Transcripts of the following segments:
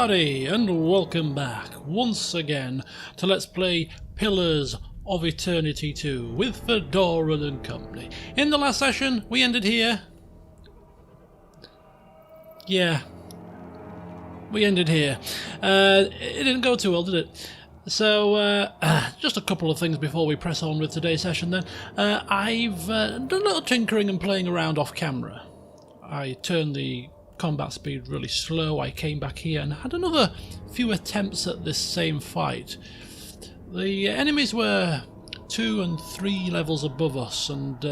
everybody, and welcome back once again to Let's Play Pillars of Eternity 2 with Fedora and company. In the last session, we ended here. Yeah, we ended here. It didn't go too well, did it? So, just a couple of things before we press on with today's session then. I've done a little tinkering and playing around off camera. I turned the combat speed really slow. I came back here and had another few attempts at this same fight. The enemies were 2 and 3 levels above us, and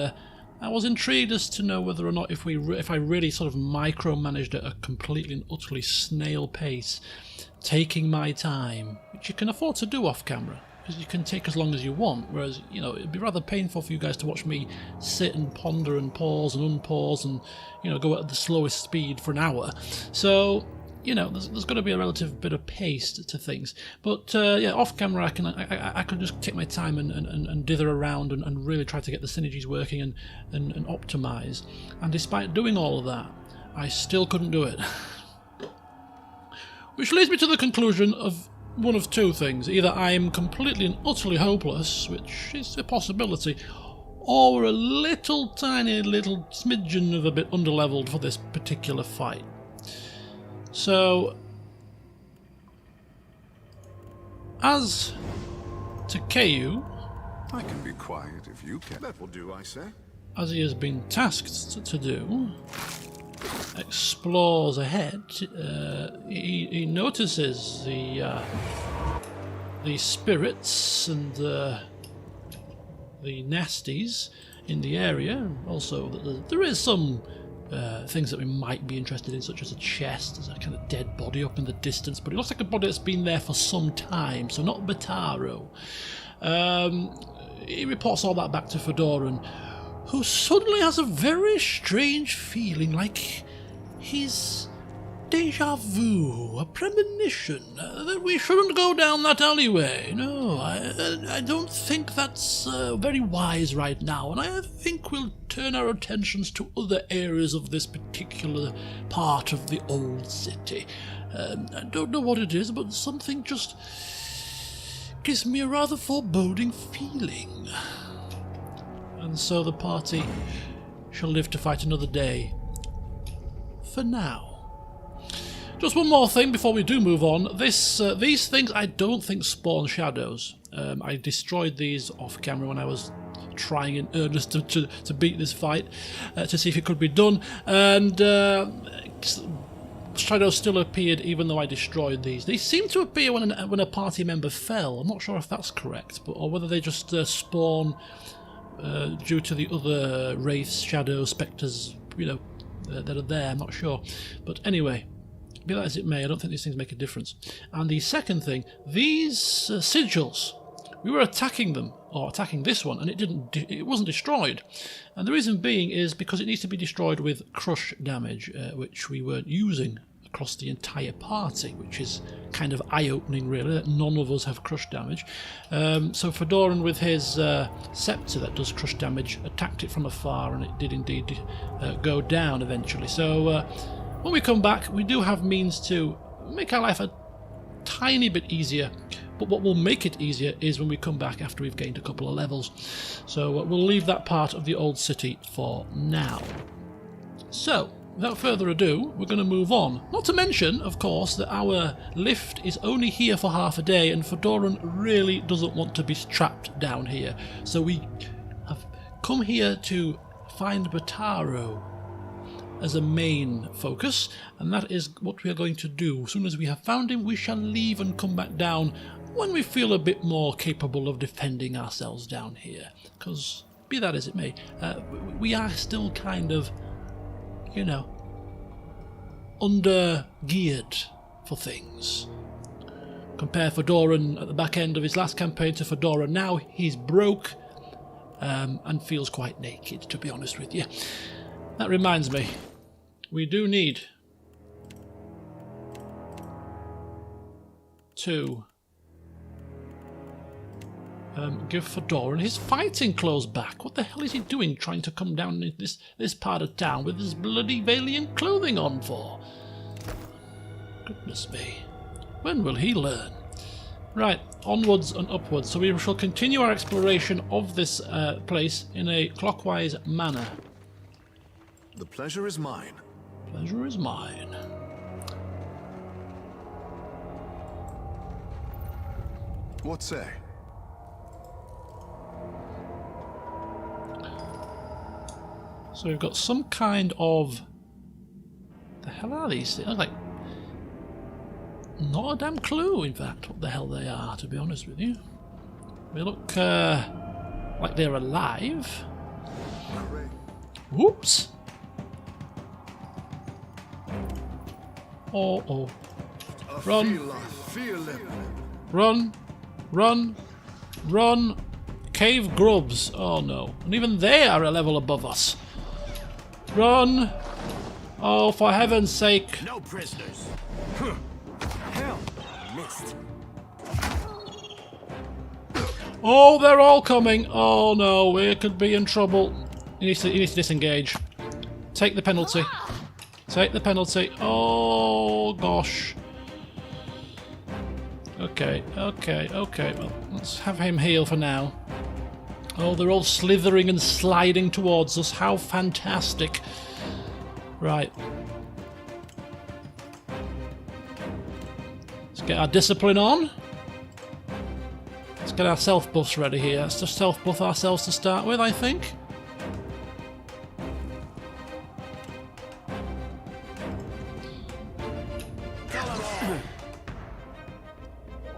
I was intrigued as to know whether or not if I really sort of micromanaged at a completely and utterly snail pace, taking my time, which you can afford to do off camera, because you can take as long as you want, whereas, you know, it'd be rather painful for you guys to watch me sit and ponder and pause and unpause and, you know, go at the slowest speed for an hour. So, you know, there's got to be a relative bit of pace to things. But, yeah, off camera I can just take my time and dither around and really try to get the synergies working and optimise. And despite doing all of that, I still couldn't do it. Which leads me to the conclusion of one of two things. Either I am completely and utterly hopeless, which is a possibility, or we're a little tiny little smidgen of a bit underleveled for this particular fight. So, as to Keu, I can be quiet if you can. That will do, I say. As he has been tasked to do, explores ahead. He notices the spirits and the nasties in the area. Also, there is some things that we might be interested in, such as a chest. There's a kind of dead body up in the distance, but it looks like a body that's been there for some time, so not Bataro. He reports all that back to Fedoran, who suddenly has a very strange feeling, like he's deja vu, a premonition, that we shouldn't go down that alleyway. No, I don't think that's very wise right now, and I think we'll turn our attentions to other areas of this particular part of the old city. I don't know what it is, but something just gives me a rather foreboding feeling. And so the party shall live to fight another day. For now. Just one more thing before we do move on. These things I don't think spawn shadows. I destroyed these off camera when I was trying in earnest to beat this fight, to see if it could be done. And shadows still appeared even though I destroyed these. They seem to appear when a party member fell. I'm not sure if that's correct, or whether they just spawn due to the other wraiths, shadows, spectres, you know, that are there. I'm not sure. But anyway, be that as it may, I don't think these things make a difference. And the second thing, these sigils, we were attacking them, or attacking this one, and it wasn't destroyed. And the reason being is because it needs to be destroyed with crush damage, which we weren't using across the entire party, which is kind of eye-opening really, that none of us have crush damage. So Fedoran with his scepter that does crush damage attacked it from afar, and it did indeed go down eventually. So when we come back, we do have means to make our life a tiny bit easier, but what will make it easier is when we come back after we've gained a couple of levels. So we'll leave that part of the old city for now. So, without further ado, we're going to move on. Not to mention, of course, that our lift is only here for half a day, and Fedoran really doesn't want to be trapped down here. So we have come here to find Bataro as a main focus, and that is what we are going to do. As soon as we have found him, we shall leave and come back down when we feel a bit more capable of defending ourselves down here. Because, be that as it may, we are still kind of, you know, under-geared for things. Compare Fedoran at the back end of his last campaign to Fedora now. He's broke and feels quite naked, to be honest with you. That reminds me, we do need to give Fedoran his fighting clothes back. What the hell is he doing trying to come down in this part of town with his bloody Valiant clothing on for? Goodness me. When will he learn? Right, onwards and upwards. So we shall continue our exploration of this place in a clockwise manner. The pleasure is mine. Pleasure is mine. What say? So we've got some kind of... The hell are these things? Like... Not a damn clue, in fact, what the hell they are, to be honest with you. They look like they're alive. Whoops! Oh. Run! Run! Run! Run! Cave grubs! Oh no. And even they are a level above us. Run! Oh, for heaven's sake! No prisoners! Hell, missed. Oh, they're all coming! Oh no, we could be in trouble. He needs to disengage. Take the penalty. Take the penalty. Oh gosh. Okay. Well, let's have him heal for now. Oh, they're all slithering and sliding towards us. How fantastic. Right. Let's get our discipline on. Let's get our self buffs ready here. Let's just self buff ourselves to start with, I think.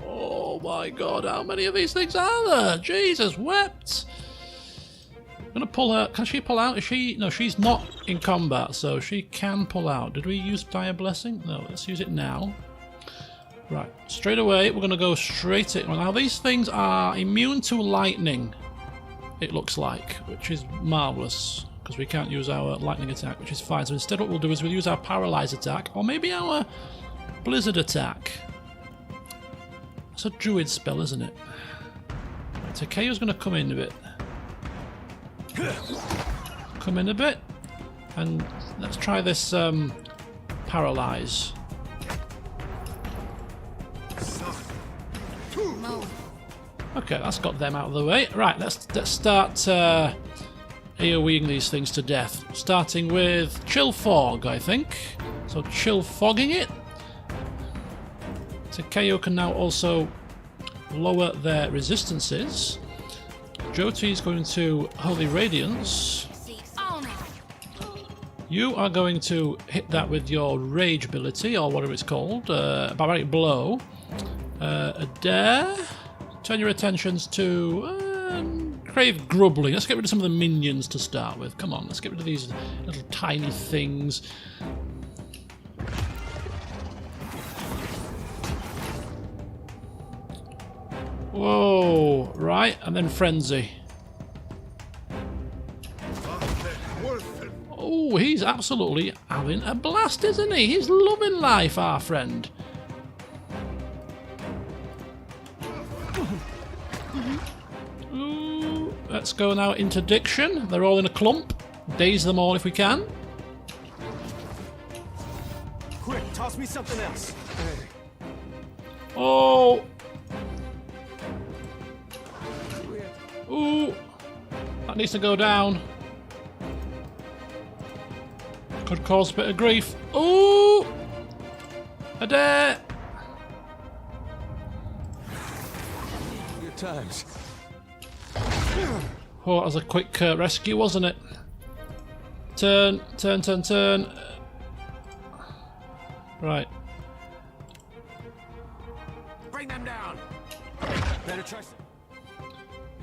Oh my god, how many of these things are there? Jesus wept! I'm gonna pull her. Can she pull out? Is she? No, she's not in combat, so she can pull out. Did we use Dire Blessing? No, let's use it now. Right, straight away, we're gonna go straight in. Now, these things are immune to lightning, it looks like, which is marvellous, because we can't use our lightning attack, which is fine. So instead what we'll do is we'll use our paralyze attack, or maybe our blizzard attack. It's a druid spell, isn't it? Right, Takeyo's going to come in a bit. Come in a bit. And let's try this paralyze. Okay, that's got them out of the way. Right, let's start AoEing these things to death. Starting with Chill Fog, I think. So Chill Fogging it. Takeo can now also lower their resistances. Joti's going to Holy Radiance. You are going to hit that with your Rage ability, or whatever it's called, Barbaric Blow. Adair, turn your attentions to Crave Grubbling. Let's get rid of some of the minions to start with. Come on, let's get rid of these little tiny things. Whoa, right, and then Frenzy. Oh, he's absolutely having a blast, isn't he? He's loving life, our friend. Ooh, let's go now into Diction. They're all in a clump. Daze them all if we can. Quick, toss me something else. Oh! Ooh! That needs to go down. Could cause a bit of grief. Ooh! Adair! Good times. Oh, that was a quick rescue, wasn't it? Turn. Right. Bring them down. Better try.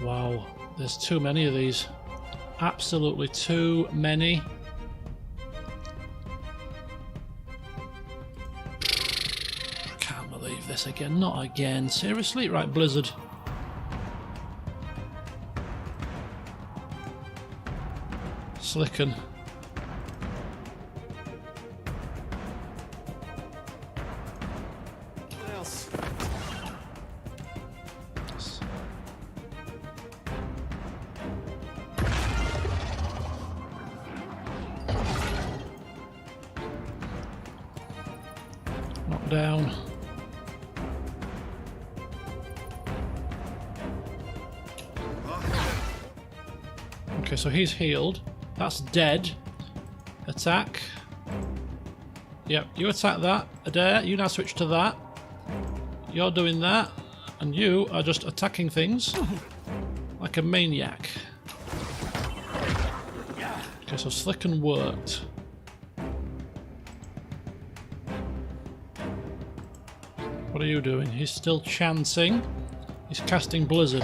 Wow, there's too many of these. Absolutely too many. I can't believe this again. Not again. Seriously? Right, Blizzard. Slicken. What else? Knock down. Okay, so he's healed. That's dead. Attack. Yep, you attack that. Adair, you now switch to that. You're doing that. And you are just attacking things like a maniac. Okay, so Slicken worked. What are you doing? He's still chancing. He's casting Blizzard.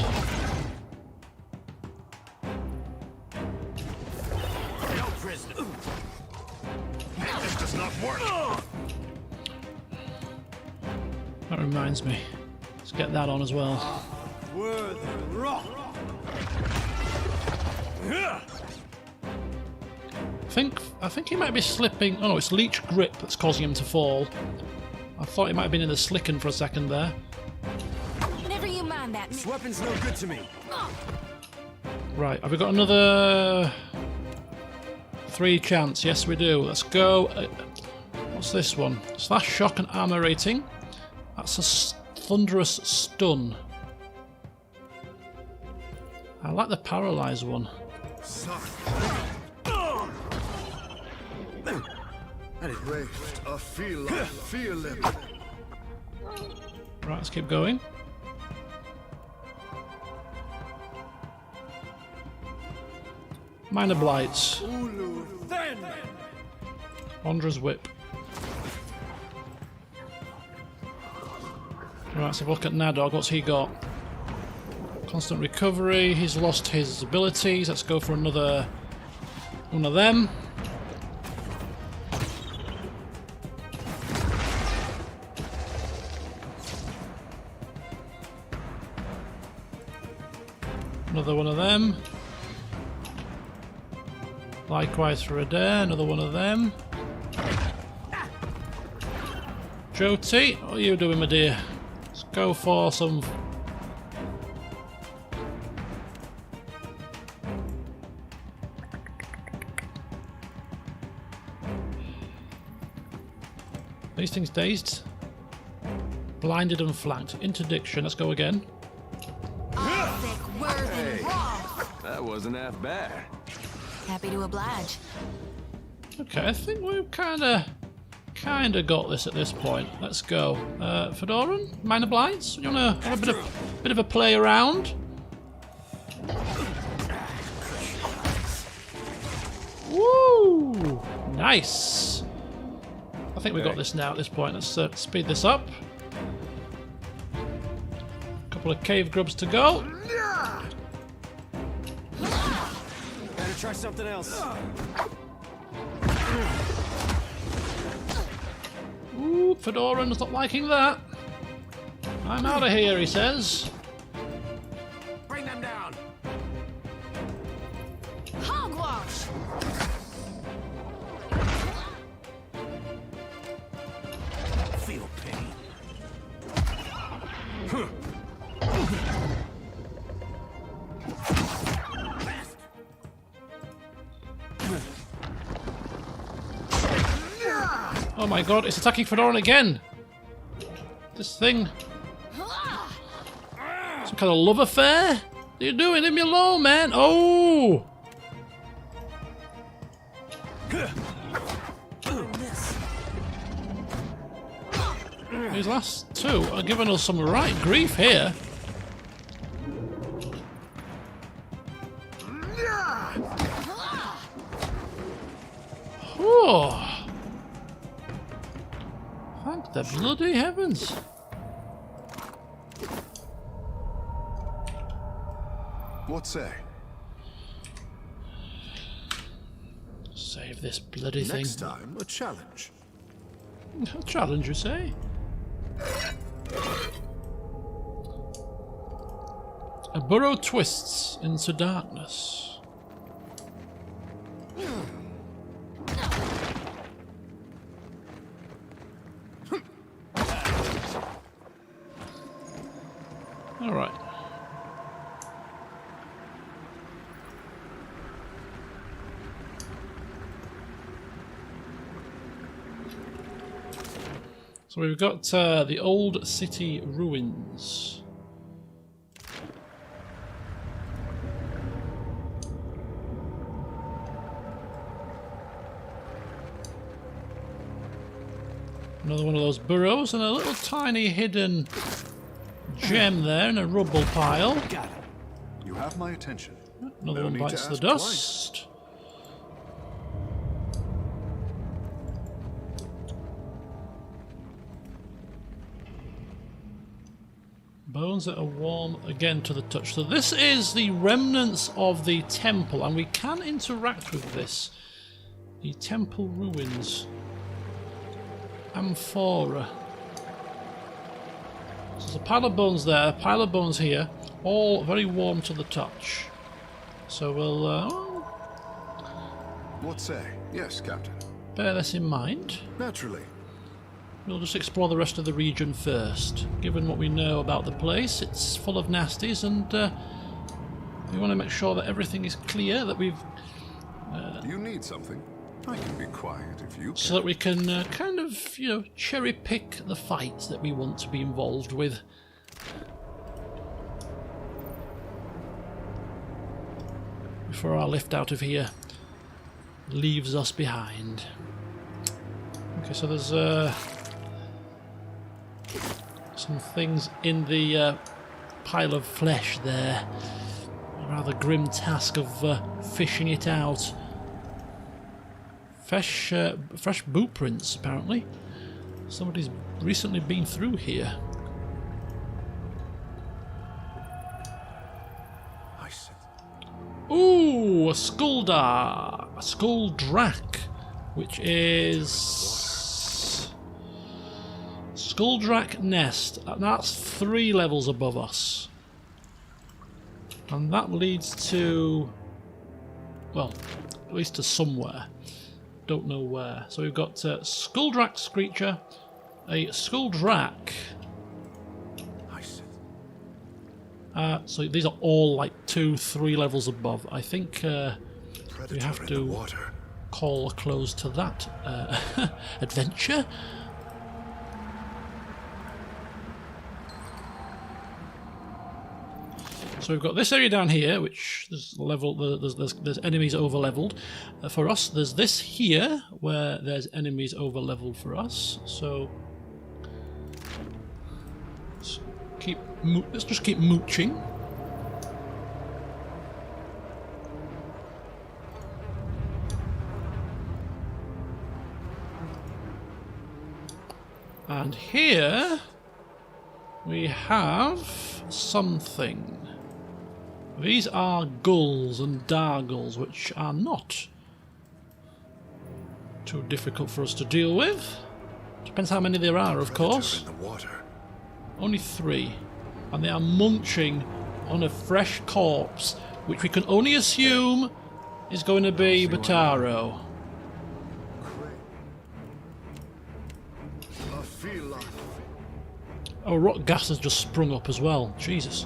This does not work. That reminds me. Let's get that on as well. Worthy rock. I think he might be slipping. Oh no, it's Leech Grip that's causing him to fall. I thought he might have been in the Slicken for a second there. Never you mind that. This weapon's no good to me. Right, have we got another 3 chance? Yes, we do. Let's go. What's this one? Slash shock and armor rating. That's a thunderous stun. I like the paralyze one. Raised a feeling. Right, let's keep going. Minor blights. Wanderer's whip. Right, let's have a look at Nadog. What's he got? Constant recovery. He's lost his abilities. Let's go for another one of them. Another one of them. Likewise for Adair, another one of them. Jyoti, what are you doing, my dear? Let's go for some... These things dazed. Blinded and flanked. Interdiction, let's go again. That wasn't half bad. Happy to oblige. Okay, I think we've kinda got this at this point. Let's go. Fedoran, minor blights. You wanna have a bit of a play around? Woo! Nice. I think we got this now at this point. Let's speed this up. Couple of cave grubs to go. Better try something else. Ooh, Fedoran's not liking that. I'm out of here, he says. Bring them down. Hogwash! Feel pain. Oh my god, it's attacking Fedoran again! This thing... Some kind of love affair? What are you doing? Leave me alone, man! Oh! These last two are giving us some right grief here. Oh! Thank the bloody heavens! What say? Save this bloody thing. Next time, a challenge. A challenge, you say? A burrow twists into darkness. Alright. So we've got the old city ruins. Another one of those burrows and a little tiny hidden gem there in a rubble pile. Got it. You have my attention. Another No one need to bites the ask dust. Bones that are warm again to the touch. So this is the remnants of the temple, and we can interact with this. The temple ruins. Amphora. So there's a pile of bones there, a pile of bones here, all very warm to the touch. So we'll What say? Yes, Captain. bear this in mind. Naturally. We'll just explore the rest of the region first. Given what we know about the place, it's full of nasties, and we want to make sure that everything is clear, that we've... Do you need something? I can be quiet if you so that we can kind of, you know, cherry pick the fights that we want to be involved with. Before our lift out of here leaves us behind. Okay, so there's some things in the pile of flesh there. A rather grim task of fishing it out. Fresh boot prints, apparently. Somebody's recently been through here. I said. Ooh, a Skuldar, a Skuldrak, which is Skuldrak Nest. That's 3 levels above us, and that leads to, well, at least to somewhere. Don't know where. So we've got Skuldrak Screecher, a Skuldrak. So these are all like 2-3 levels above. I think we have to call a close to that adventure. So we've got this area down here, which there's there's enemies over leveled. For us, there's this here where there's enemies over leveled for us. So let's just keep mooching. And here we have something. These are gulls and dargulls, which are not too difficult for us to deal with. Depends how many there are, of course. Only 3. And they are munching on a fresh corpse, which we can only assume is going to be Bataro. Oh, rock gas has just sprung up as well. Jesus.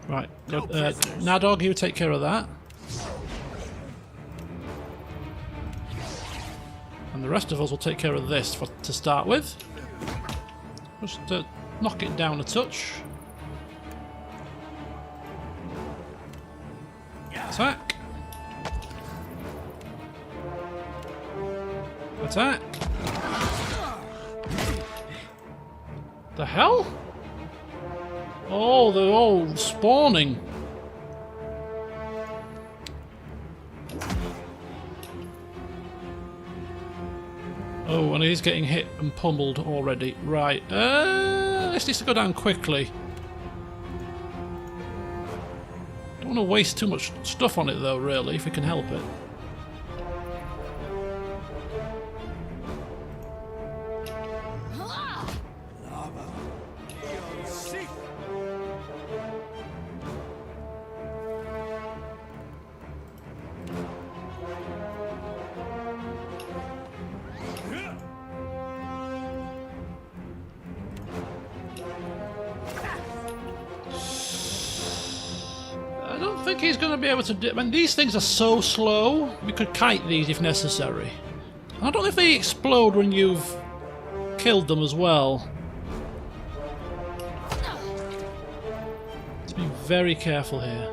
Right, Nadog, you take care of that. And the rest of us will take care of this to start with. Just knock it down a touch. Attack. Attack. The hell? Oh, they're all spawning. Oh, and he's getting hit and pummeled already. Right, this needs to go down quickly. Don't want to waste too much stuff on it though, really, if we can help it. I think he's going to be able to do... I mean, these things are so slow. We could kite these if necessary. I don't know if they explode when you've killed them as well. Let's be very careful here.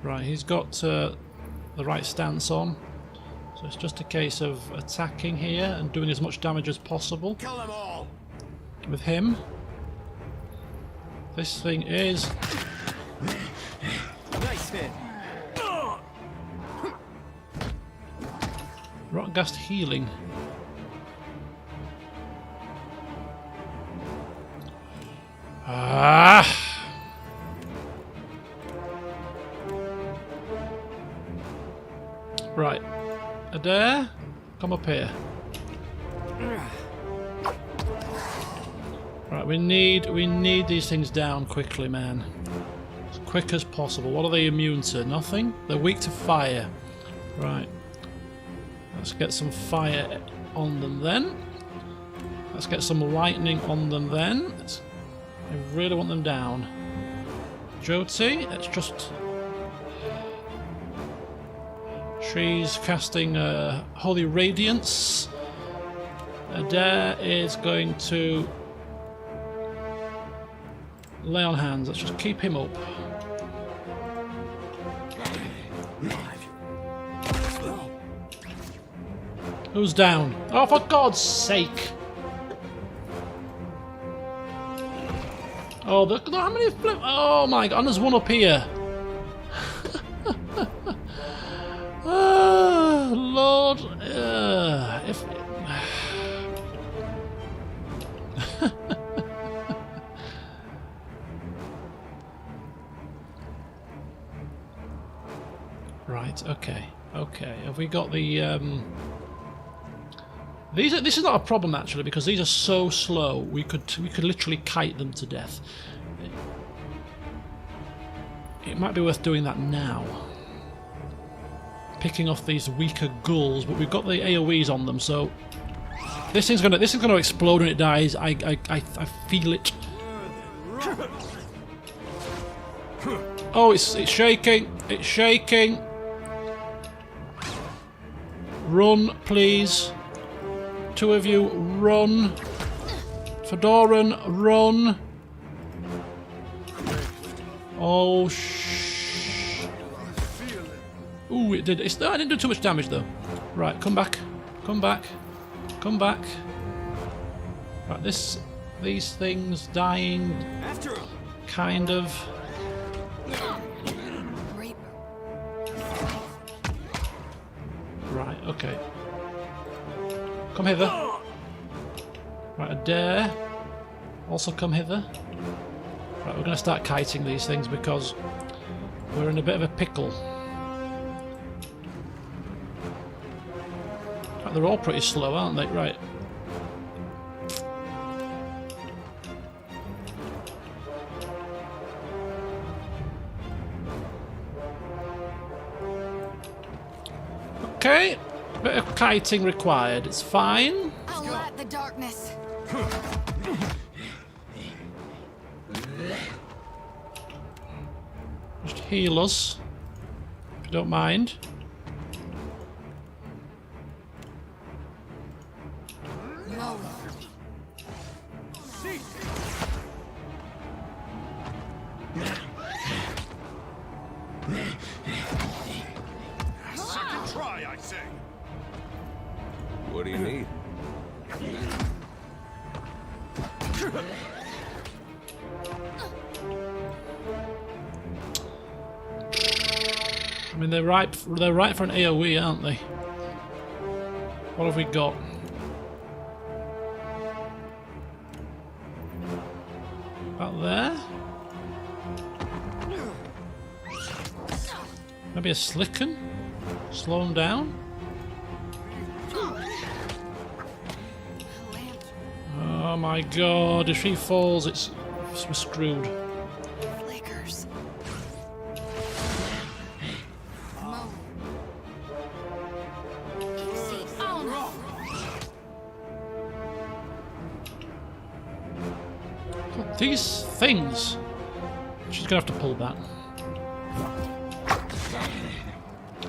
Right, he's got the right stance on. So it's just a case of attacking here and doing as much damage as possible Kill them all. with him. This thing is... Nice hit. Rotgast healing. Ah! Right. Adair, come up here. Right, we need these things down quickly, man. As quick as possible. What are they immune to? Nothing? They're weak to fire. Right. Let's get some fire on them then. Let's get some lightning on them then. I really want them down. Jyoti, let's just... She's casting Holy Radiance. Adair is going to lay on hands. Let's just keep him up. Who's down? Oh, for God's sake! Oh, look how many flip. Oh my God, and there's one up here. Lord, if right, okay. Have we got the This is not a problem actually, because these are so slow. We could literally kite them to death. It might be worth doing that now. Picking off these weaker ghouls, but we've got the AoEs on them, so this thing's gonna explode when it dies. I feel it. Oh, it's shaking. It's shaking. Run, please. Two of you, run. Fedoran, run. Oh, ooh, it did. I didn't do too much damage though. Right, come back. Come back. Come back. Right, these things dying. After him. Kind of. Right, okay. Come hither. Right, Adair. Also come hither. Right, we're going to start kiting these things because we're in a bit of a pickle. Right, they're all pretty slow, aren't they? Right. Okay, bit of kiting required. It's fine. I'll light the darkness. Just heal us, if you don't mind. No. Second try, I say. What do you need? I mean, they're ripe for an AoE, aren't they? What have we got? About there? Maybe a Slicken? Slow him down? Oh my God, if she falls, we're screwed. Flickers. Easy. Oh no. These things. She's gonna have to pull that.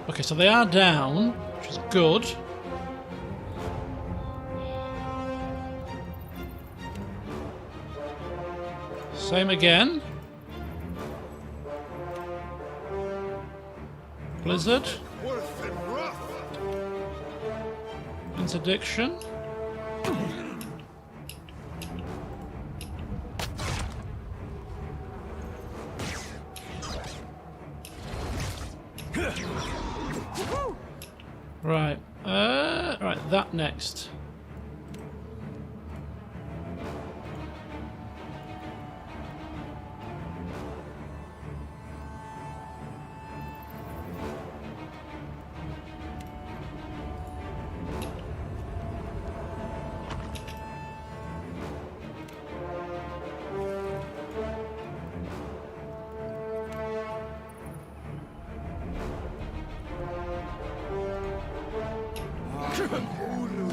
Okay, so they are down, which is good. Same again. Blizzard. interdiction. Right, right, that next.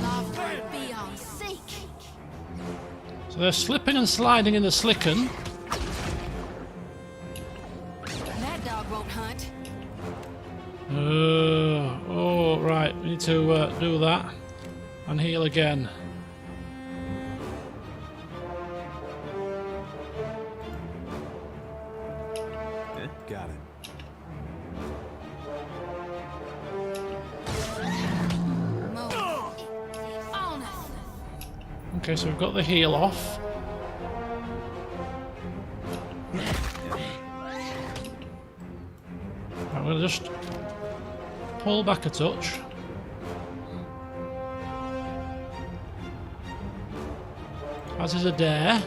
Love beyond seek. So they're slipping and sliding in the slicken. That dog won't hunt. Oh, right. We need to do that and heal again. Got it. Okay, so we've got the heal off. I'm going to just pull back a touch. As is a dare.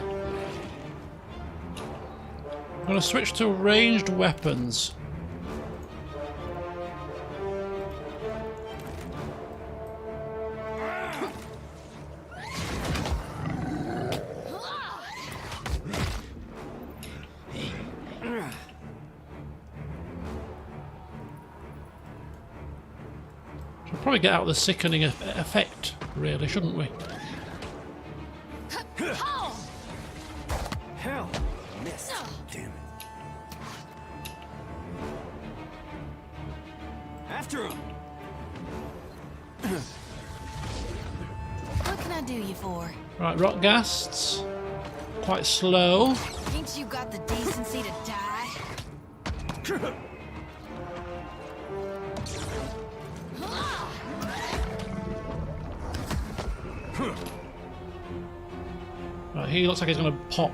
I'm going to switch to ranged weapons. Should probably get out the sickening effect, really, shouldn't we? Hell, missed. Damn it. After him. What can I do you for? Right, rock ghasts. Quite slow. Ain't you got the decency to die? Right, he looks like he's going to pop.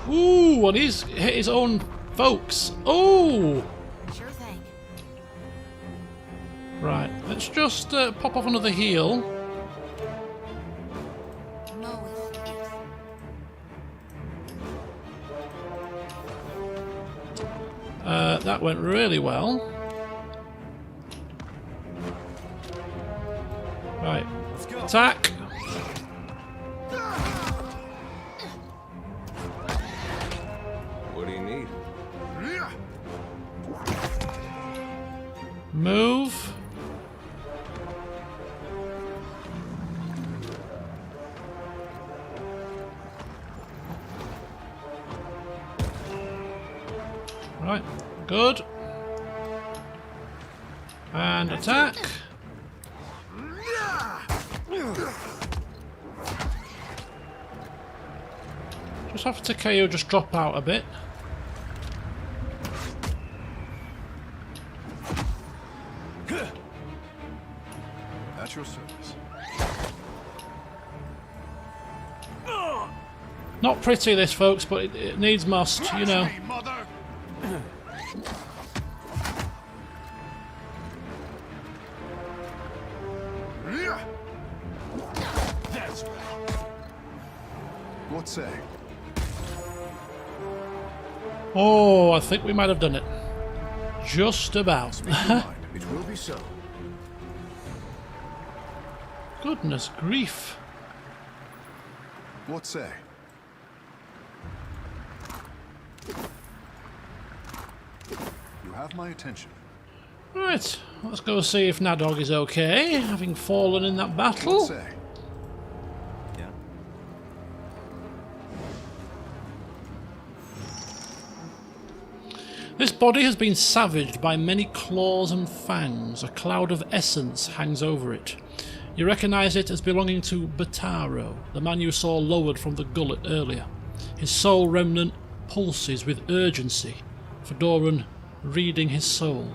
Ooh, and he's hit his own folks. Ooh! Sure thing. Right, let's just pop off another heal. Moweth it. That went really well. Right, Let's go. attack. What do you need? Move. Right, good. And attack. Just have to KO just drop out a bit. At your service. Not pretty this, folks, but it needs must, you know. Hey, mother! That's right. What say? Oh, I think we might have done it. Just about. Speak your mind. It will be so. Goodness grief. What say? You have my attention. Right, let's go see if Nadog is okay, having fallen in that What battle. say? Yeah. This body has been savaged by many claws and fangs. A cloud of essence hangs over it. You recognise it as belonging to Bataro, the man you saw lowered from the gullet earlier. His soul remnant pulses with urgency, Fedoran reading his soul.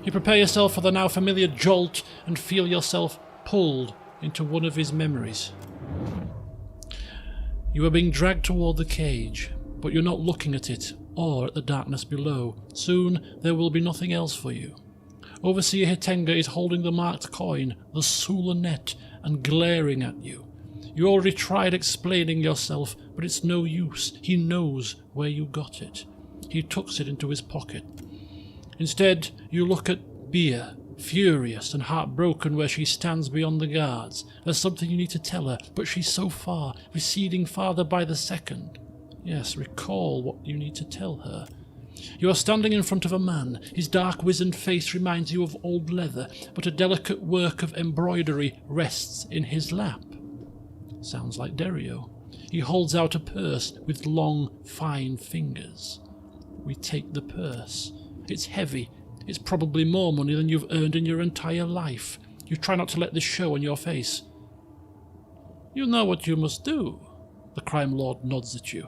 You prepare yourself for the now familiar jolt and feel yourself pulled into one of his memories. You are being dragged toward the cage, but you're not looking at it or at the darkness below. Soon there will be nothing else for you. Overseer Hitenga is holding the marked coin, the Sulanet, and glaring at you. You already tried explaining yourself, but it's no use. He knows where you got it. He tucks it into his pocket. Instead, you look at Bia, furious and heartbroken where she stands beyond the guards. There's something you need to tell her, but she's so far, receding farther by the second. Yes, recall what you need to tell her. You are standing in front of a man. His dark wizened face reminds you of old leather, but a delicate work of embroidery rests in his lap. Sounds like Dario. He holds out a purse with long, fine fingers. We take the purse. It's heavy. It's probably more money than you've earned in your entire life. You try not to let this show on your face. You know what you must do. The crime lord nods at you.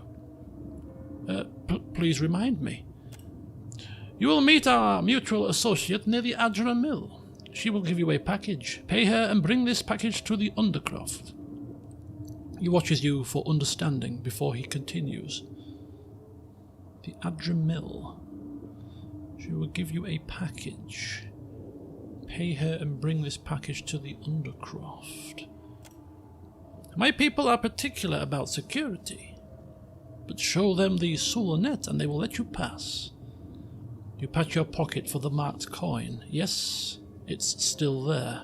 Please remind me. You will meet our mutual associate near the Adra Mill. She will give you a package. Pay her and bring this package to the Undercroft. He watches you for understanding before he continues. The Adra Mill. She will give you a package. Pay her and bring this package to the Undercroft. My people are particular about security, but show them the Sulanet and they will let you pass. You pat your pocket for the marked coin. Yes, it's still there.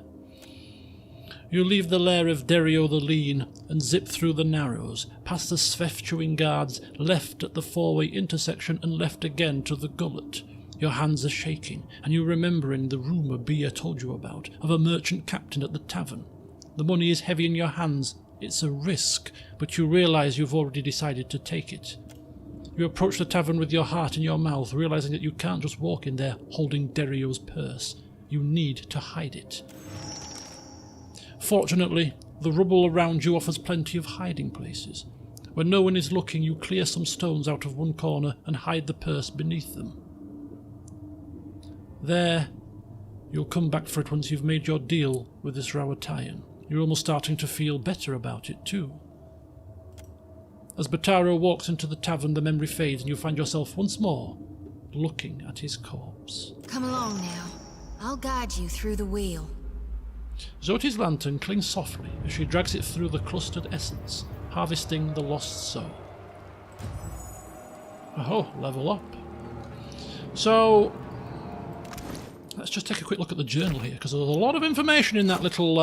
You leave the lair of Dario the Lean and zip through the Narrows, past the Svef-chewing guards, left at the four-way intersection and left again to the gullet. Your hands are shaking, and you're remembering the rumour Bia told you about, of a merchant captain at the tavern. The money is heavy in your hands. It's a risk, but you realise you've already decided to take it. You approach the tavern with your heart in your mouth, realising that you can't just walk in there holding Dario's purse. You need to hide it. Fortunately, the rubble around you offers plenty of hiding places. When no one is looking, you clear some stones out of one corner and hide the purse beneath them. There, you'll come back for it once you've made your deal with this Rawatayan. You're almost starting to feel better about it too. As Bataro walks into the tavern, the memory fades and you find yourself once more looking at his corpse. Come along now. I'll guide you through the wheel. Zoti's lantern clings softly as she drags it through the clustered essence, harvesting the lost soul. Oh, level up. So, let's just take a quick look at the journal here, because there's a lot of information in that little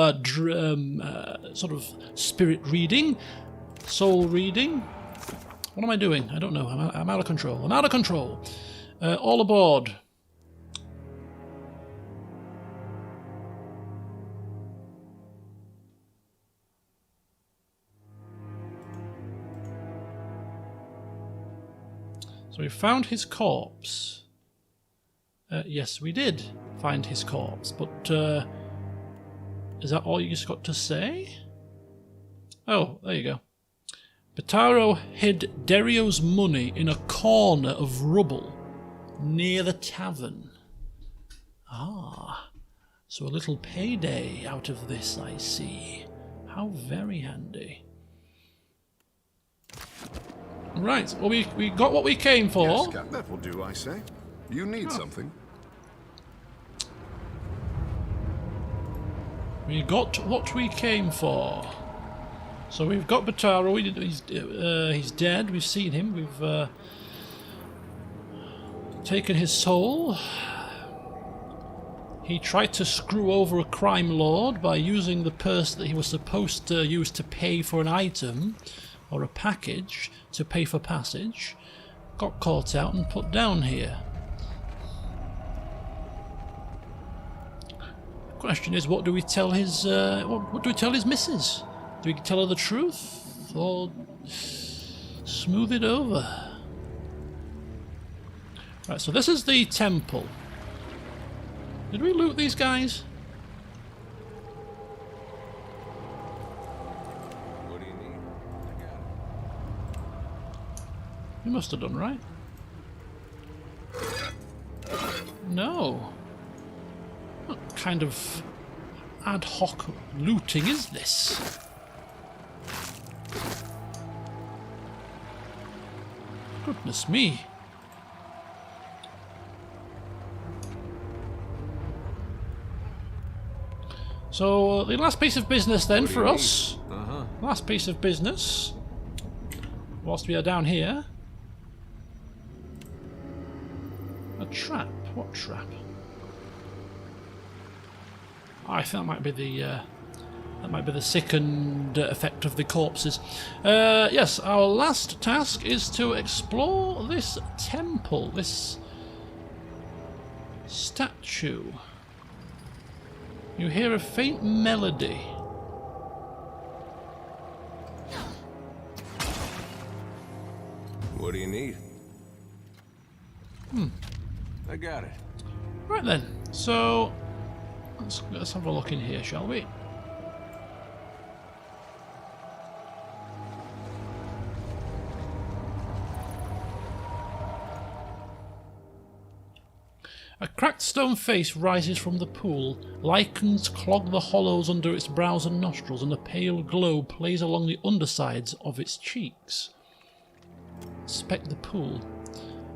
sort of spirit reading, soul reading. What am I doing? I don't know. I'm out of control. I'm out of control. All aboard. So we found his corpse. Yes, we did find his corpse, but is that all you just got to say? Oh, there you go. Bataro hid Dario's money in a corner of rubble near the tavern. Ah, so a little payday out of this, I see. How very handy. Right, well, we got what we came for. Yes, Captain. That will do, I say. You need something. We got what we came for. So we've got Bataro. He's dead. We've seen him. We've taken his soul. He tried to screw over a crime lord by using the purse that he was supposed to use to pay for an item or a package to pay for passage. Got caught out and put down here. Question is, what do we tell his what do we tell his missus? Do we tell her the truth or smooth it over? Right, so this is the temple. Did we loot these guys? What do you need? I got it. We must have done, right? No. kind of ad hoc looting is this? Goodness me. So, the last piece of business then for us. Last piece of business. Whilst we are down here. A trap. What trap? I think that might be the sickened effect of the corpses. Yes, our last task is to explore this temple, this statue. You hear a faint melody. What do you need? I got it. Right then, so let's have a look in here, shall we? A cracked stone face rises from the pool. Lichens clog the hollows under its brows and nostrils, and a pale glow plays along the undersides of its cheeks. Inspect the pool.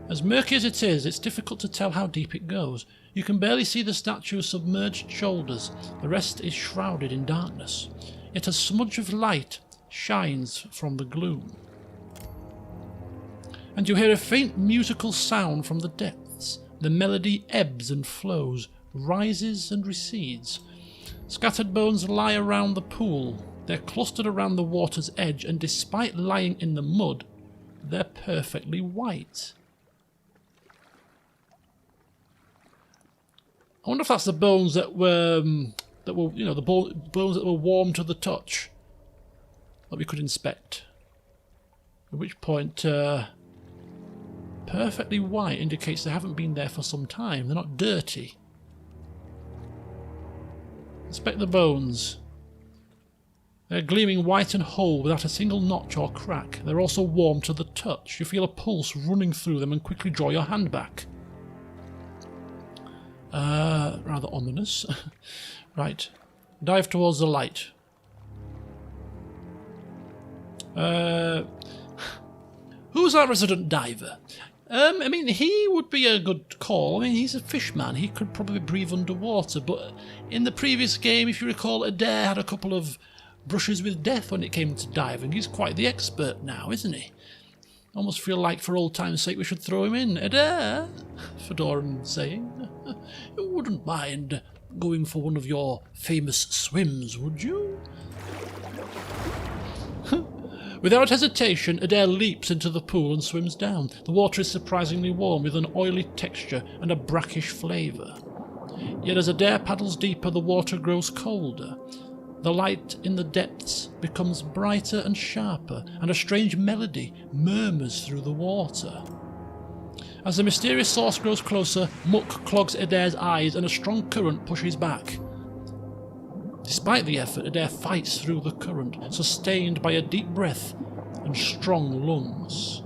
As murky as it is, it's difficult to tell how deep it goes. You can barely see the statue's submerged shoulders. The rest is shrouded in darkness. Yet a smudge of light shines from the gloom. And you hear a faint musical sound from the depths. The melody ebbs and flows, rises and recedes. Scattered bones lie around the pool. They're clustered around the water's edge, and despite lying in the mud, they're perfectly white. I wonder if that's the bones that were, you know, the bones that were warm to the touch that we could inspect. At which point, perfectly white indicates they haven't been there for some time. They're not dirty. Inspect the bones. They're gleaming white and whole without a single notch or crack. They're also warm to the touch. You feel a pulse running through them and quickly draw your hand back. Rather ominous. Right. Dive towards the light. Who's our resident diver? I mean, he would be a good call. I mean, he's a fishman. He could probably breathe underwater. But in the previous game, if you recall, Adair had a couple of brushes with death when it came to diving. He's quite the expert now, isn't he? Almost feel like, for old time's sake, we should throw him in. Adair, Fedoran saying, you wouldn't mind going for one of your famous swims, would you? Without hesitation, Adair leaps into the pool and swims down. The water is surprisingly warm, with an oily texture and a brackish flavour. Yet as Adair paddles deeper, the water grows colder. The light in the depths becomes brighter and sharper, and a strange melody murmurs through the water. As the mysterious source grows closer, muck clogs Adair's eyes and a strong current pushes back. Despite the effort, Adair fights through the current, sustained by a deep breath and strong lungs.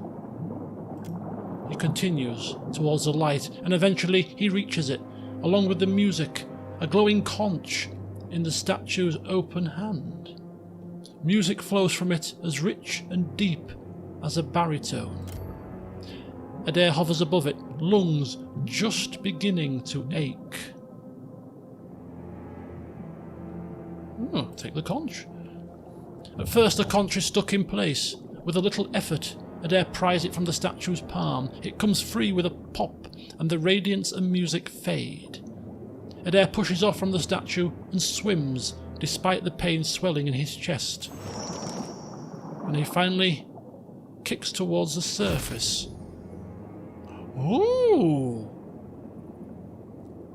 He continues towards the light, and eventually he reaches it, along with the music, a glowing conch in the statue's open hand. Music flows from it as rich and deep as a baritone. Adair hovers above it, lungs just beginning to ache. Take the conch. At first the conch is stuck in place. With a little effort, Adair pries it from the statue's palm. It comes free with a pop, and the radiance and music fade. Adair pushes off from the statue and swims, despite the pain swelling in his chest. And he finally kicks towards the surface. Ooh!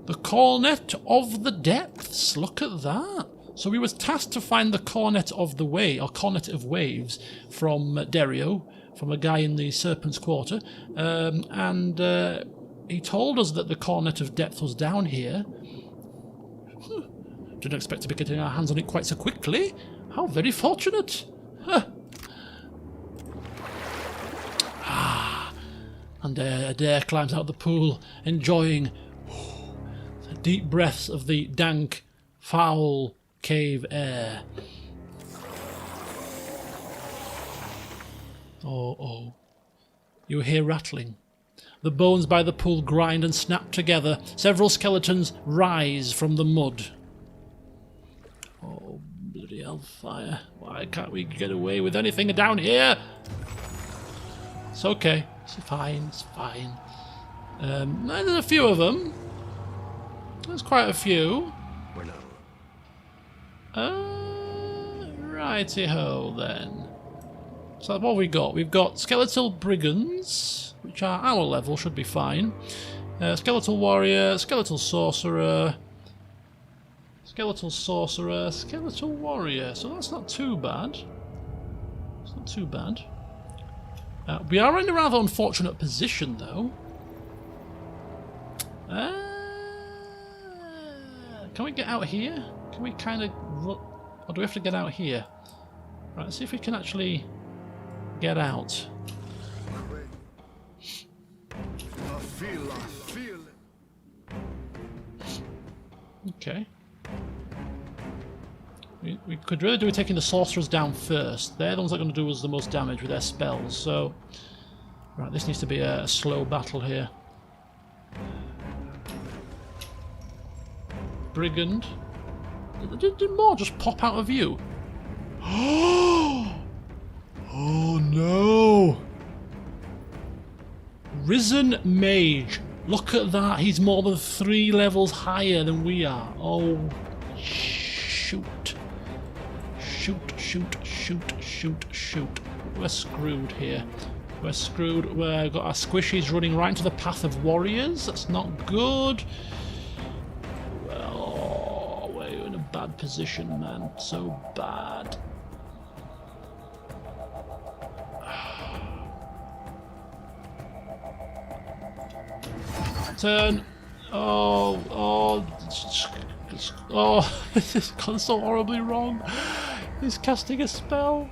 The Cornet of the Depths. Look at that. So we was tasked to find the Cornet of the Way, or Cornet of Waves, from Dario, from a guy in the Serpent's Quarter, and he told us that the Cornet of Depth was down here. Didn't expect to be getting our hands on it quite so quickly. How very fortunate. And Adair climbs out of the pool, enjoying the deep breaths of the dank, foul cave air. Oh. You hear rattling. The bones by the pool grind and snap together. Several skeletons rise from the mud. Oh, bloody hellfire. Why can't we get away with anything down here? It's okay. It's fine. It's fine. There's a few of them. There's quite a few. Righty-ho, then. So what have we got? We've got Skeletal Brigands, which are our level, should be fine. Skeletal Warrior, Skeletal Sorcerer, Skeletal Sorcerer, Skeletal Warrior. So that's not too bad. It's not too bad. We are in a rather unfortunate position, though. Can we get out here? Can we kind of... Or do we have to get out here? Right, let's see if we can actually get out. I feel it. Okay. We could really do with taking the sorcerers down first. They're the ones that are going to do us the most damage with their spells, so... Right, this needs to be a slow battle here. Brigand. Did more just pop out of view? Oh no! Risen Mage. Look at that. He's more than 3 levels higher than we are. Oh, shoot. Shoot. We're screwed here. We're screwed. We've got our squishies running right into the path of warriors. That's not good. Well, we're in a bad position, man. So bad. Turn. Oh, this has gone so horribly wrong. He's casting a spell.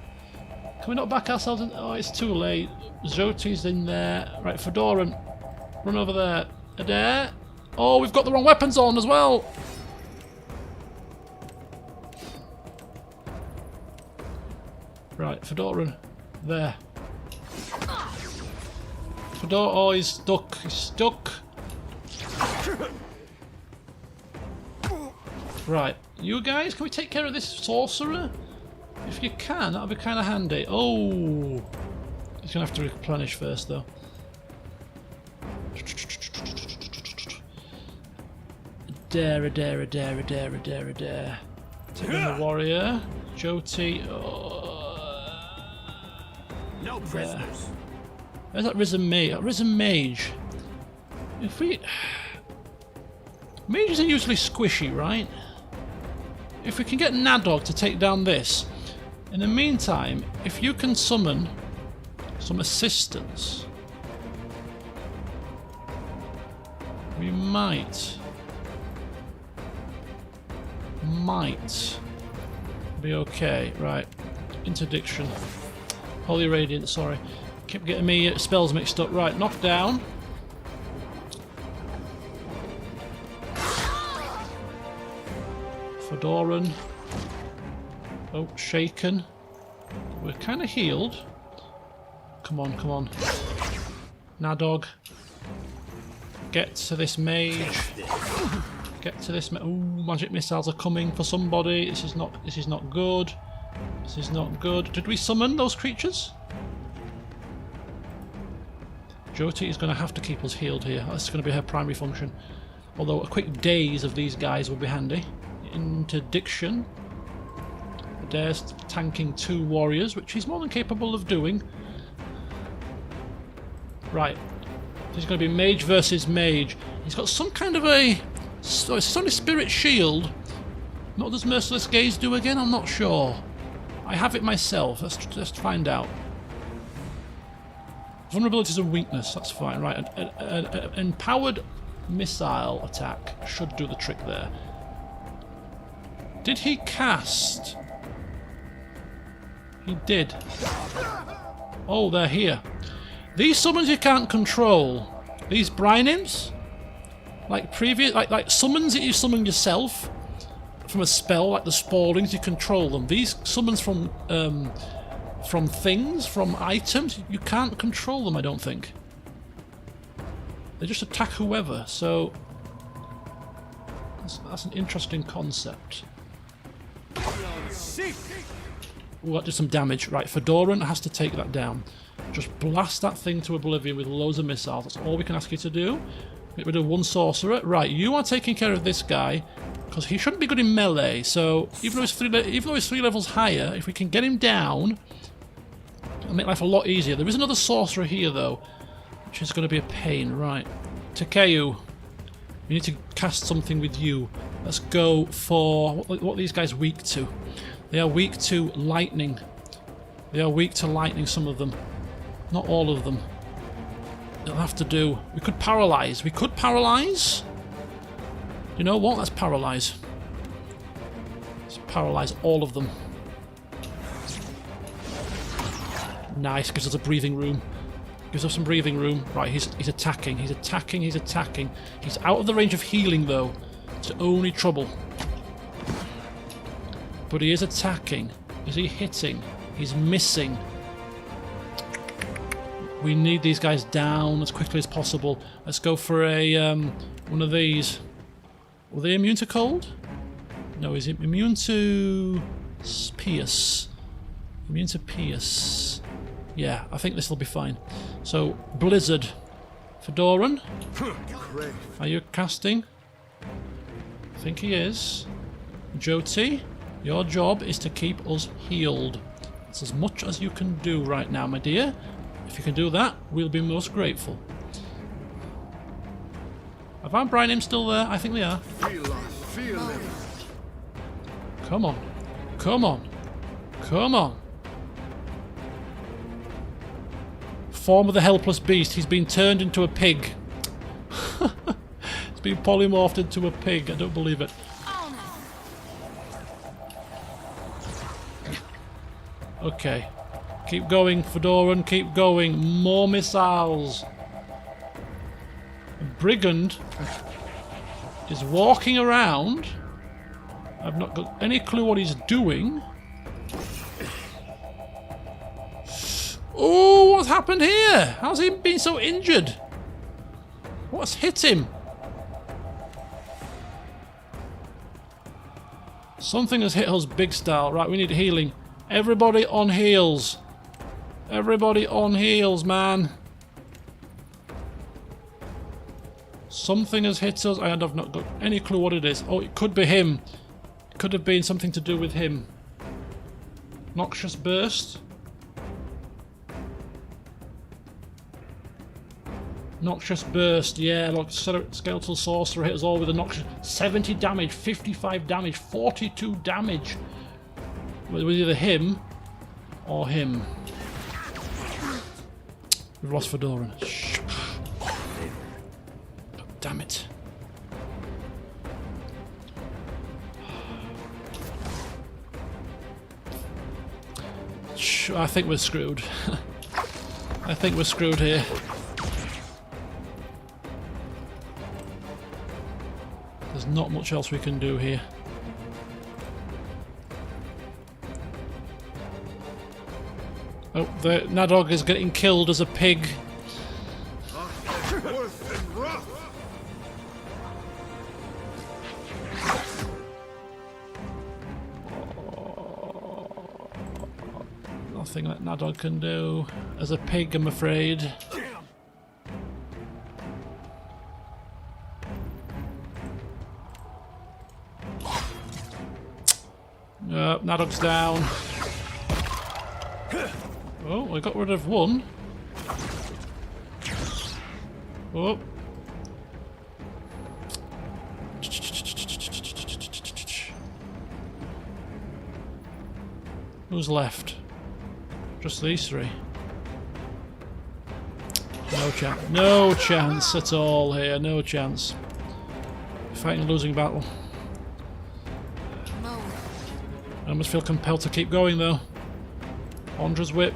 Can we not back ourselves in? Oh, it's too late. Zoti's in there. Right, Fedoran, run over there. Adair. Oh, we've got the wrong weapons on as well. Right, Fedoran. There. Fedor. Oh, he's stuck. He's stuck. Right, you guys, can we take care of this sorcerer? If you can, that'll be kind of handy. Oh, he's gonna have to replenish first, though. Adair. Take on the warrior. Joti. No prisoners. Where's that risen mage? Risen mage. If we... Mages are usually squishy, right? If we can get Nadog to take down this, in the meantime, if you can summon some assistance, we might be okay. Right, interdiction, holy radiant. Sorry, keep getting me spells mixed up. Right, knock down. Fedoran. Oh, shaken. We're kind of healed. Come on. Nadog. Get to this mage. Get to this. Oh, magic missiles are coming for somebody. This is not good. This is not good. Did we summon those creatures? Joti is going to have to keep us healed here. That's going to be her primary function. Although a quick daze of these guys would be handy. Interdiction. Adair's tanking 2 warriors, which he's more than capable of doing. Right. This is going to be mage versus mage. He's got some kind of a... It's only spirit shield. What does Merciless Gaze do again? I'm not sure. I have it myself. Let's just find out. Vulnerabilities and weakness. That's fine. Right. An empowered missile attack should do the trick there. Did he cast? He did. Oh, they're here. These summons you can't control. These brine imps? like summons that you summon yourself from a spell, like the Spawlings, you control them. These summons from things, from items, you can't control them, I don't think. They just attack whoever, so that's an interesting concept. Ooh, that did some damage. Right, Fedoran has to take that down. Just blast that thing to oblivion with loads of missiles. That's all we can ask you to do. Get rid of one sorcerer. Right, you are taking care of this guy, because he shouldn't be good in melee. So even though he's 3 levels higher, if we can get him down, it'll make life a lot easier. There is another sorcerer here, though, which is going to be a pain. Right, Takeu, we need to cast something with you. Let's go for what are these guys weak to? They are weak to lightning. They are weak to lightning, some of them. Not all of them. It'll have to do. We could paralyze. We could paralyze. You know what? Let's paralyze. Let's paralyze all of them. Nice. Gives us a breathing room. Gives us some breathing room. Right, he's attacking. He's attacking. He's attacking. He's out of the range of healing, though. It's the only trouble. But he is attacking. Is he hitting? He's missing. We need these guys down as quickly as possible. Let's go for a one of these. Were they immune to cold? No, is it immune to pierce? Immune to pierce. Yeah, I think this will be fine. So, Blizzard. Fedoran? Are you casting? I think he is. Jyoti, your job is to keep us healed. It's as much as you can do right now, my dear. If you can do that, we'll be most grateful. Are Van Brian him still there? I think they are. Come on. Come on. Come on. Form of the helpless beast. He's been turned into a pig. He's been polymorphed into a pig. I don't believe it. Okay. Keep going, Fedoran. Keep going. More missiles. A brigand is walking around. I've not got any clue what he's doing. Oh, what's happened here? How's he been so injured? What's hit him? Something has hit us big style. Right, we need healing. Everybody on heals. Everybody on heals, man. Something has hit us. I have not got any clue what it is. Oh, it could be him. It could have been something to do with him. Noxious burst. Noxious burst, yeah, look, skeletal sorcerer hit us all with a noxious 70 damage, 55 damage, 42 damage. It was either him or him. We've lost Fedoran. Oh, damn it. I think we're screwed. I think we're screwed here. There's not much else we can do here. Oh, the Nadog is getting killed as a pig. Nothing that Nadog can do as a pig, I'm afraid. Nadog's down. Oh, we got rid of one. Oh. Who's left? Just these three. No chance. No chance at all here. No chance. Fighting a losing battle. I must feel compelled to keep going though. Ondra's whip.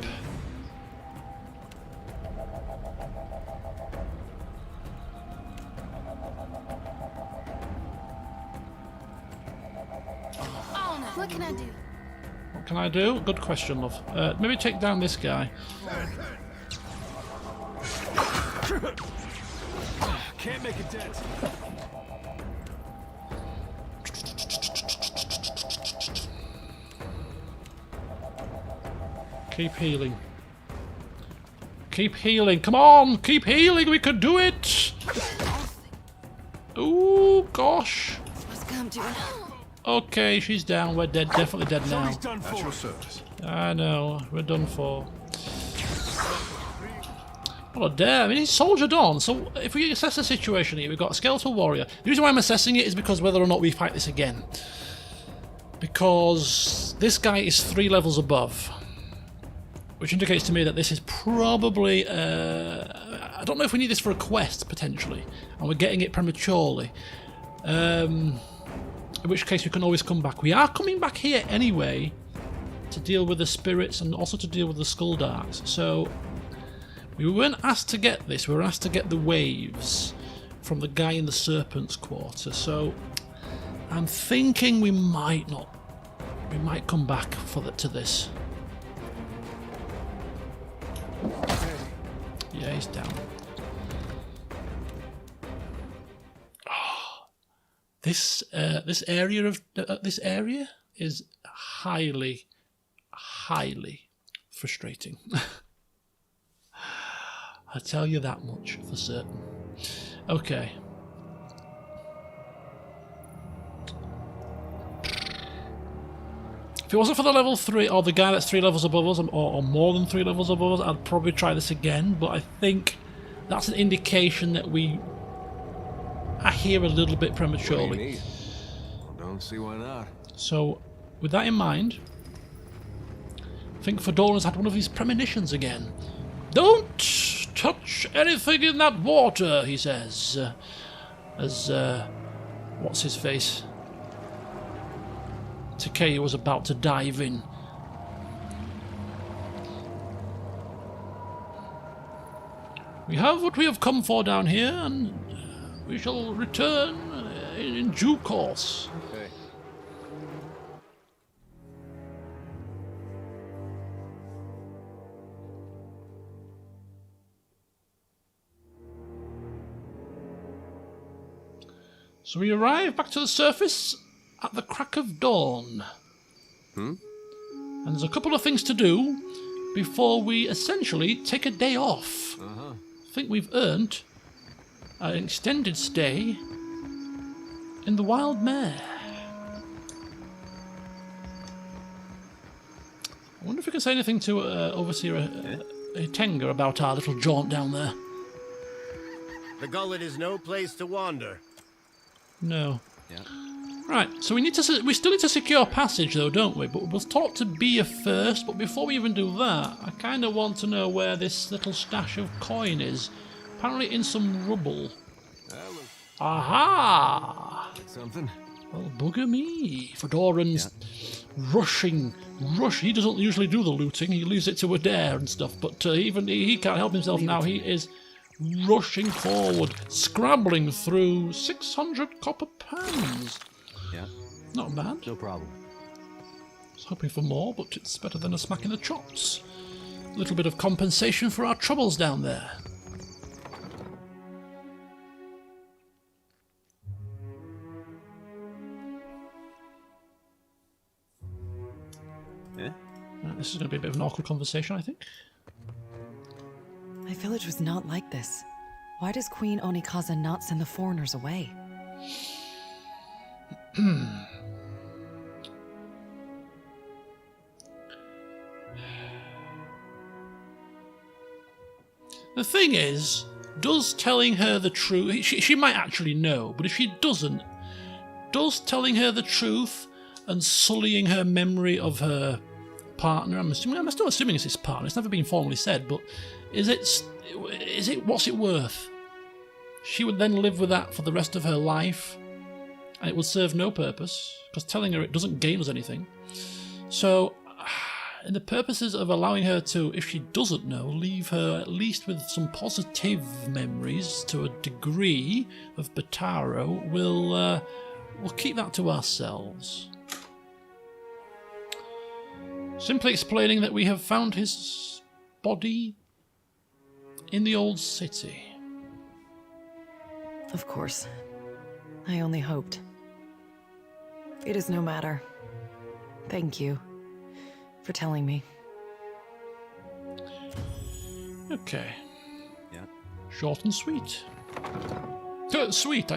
What can I do? Good question, love. Maybe take down this guy. Can't make a dent. Keep healing. Keep healing. Come on! Keep healing! We can do it! Ooh, gosh. This must come to an... Okay, she's down. We're dead. Definitely dead now. He's done At for. your service. I know. We're done for. What a dare. I mean, he's soldiered on. So if we assess the situation here, we've got a Skeletal Warrior. The reason why I'm assessing it is because whether or not we fight this again. Because this guy is 3 levels above. Which indicates to me that this is probably... I don't know if we need this for a quest, potentially. And we're getting it prematurely. In which case we can always come back. We are coming back here anyway to deal with the spirits and also to deal with the skull darks. So we weren't asked to get this. We were asked to get the waves from the guy in the Serpent's Quarter. So I'm thinking we might not. We might come back to this. Yeah, he's down. Oh, this area is highly frustrating. I tell you that much for certain. Okay. If it wasn't for the level 3, or the guy that's 3 levels above us, or more than 3 levels above us, I'd probably try this again, but I think that's an indication that we are here a little bit prematurely. Don't see why not. So, with that in mind, I think Fedora's had one of his premonitions again. Don't touch anything in that water, he says. As, what's his face? Takeo was about to dive in. We have what we have come for down here, and we shall return in due course. Okay. So we arrive back to the surface at the crack of dawn. And there's a couple of things to do before we essentially take a day off. I think we've earned an extended stay in the Wild Mare. I wonder if we can say anything to Overseer Tenga about our little jaunt down there. The gullet is no place to wander. No. Yeah. Right, so we still need to secure passage though, don't we? But we'll talk to Bia first, but before we even do that, I kind of want to know where this little stash of coin is. Apparently in some rubble. Aha! Something. Well, bugger me. Fedoran's rushing. He doesn't usually do the looting, he leaves it to Adair and stuff, but even he can't help himself now. He is rushing forward, scrambling through 600 copper pounds. Yeah. Not bad. No problem. I was hoping for more, but it's better than a smack in the chops. A little bit of compensation for our troubles down there. Yeah? This is going to be a bit of an awkward conversation, I think. My village was not like this. Why does Queen Onikaza not send the foreigners away? The thing is, does telling her the truth... She might actually know, but if she doesn't, does telling her the truth and sullying her memory of her partner... I'm still assuming it's his partner, it's never been formally said, but is it what's it worth? She would then live with that for the rest of her life, and it would serve no purpose, because telling her it doesn't gain us anything. So, in the purposes of allowing her to, if she doesn't know, leave her at least with some positive memories to a degree of Bataro, we'll keep that to ourselves. Simply explaining that we have found his body in the old city. Of course. I only hoped. It is no matter. Thank you for telling me. Okay. Yeah. Short and sweet. Sweet.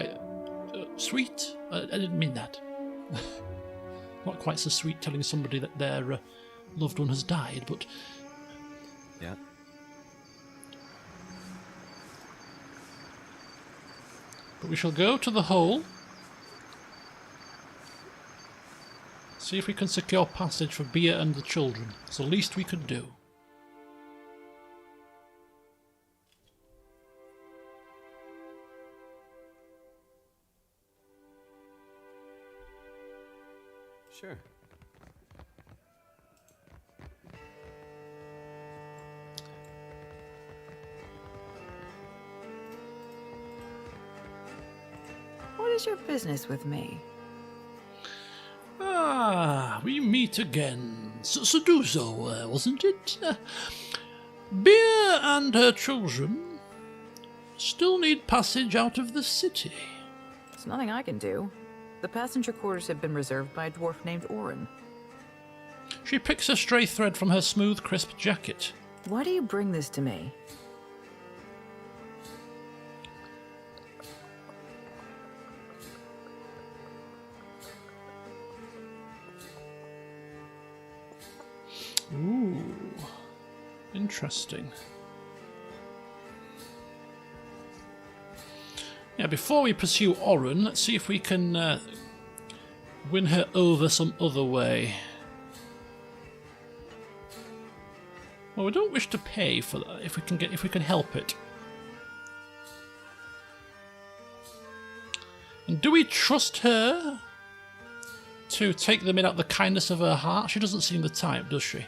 Sweet? I didn't mean that. Not quite so sweet telling somebody that their loved one has died, but... Yeah. But we shall go to the hole. See if we can secure passage for Bia and the children. It's the least we could do. Sure. What is your business with me? Ah, we meet again. Seduzo, wasn't it? Bia and her children still need passage out of the city. There's nothing I can do. The passenger quarters have been reserved by a dwarf named Orin. She picks a stray thread from her smooth, crisp jacket. Why do you bring this to me? Ooh, interesting. Yeah, before we pursue Orin, let's see if we can win her over some other way. Well, we don't wish to pay for that if we can help it. And do we trust her to take them in out of the kindness of her heart? She doesn't seem the type, does she?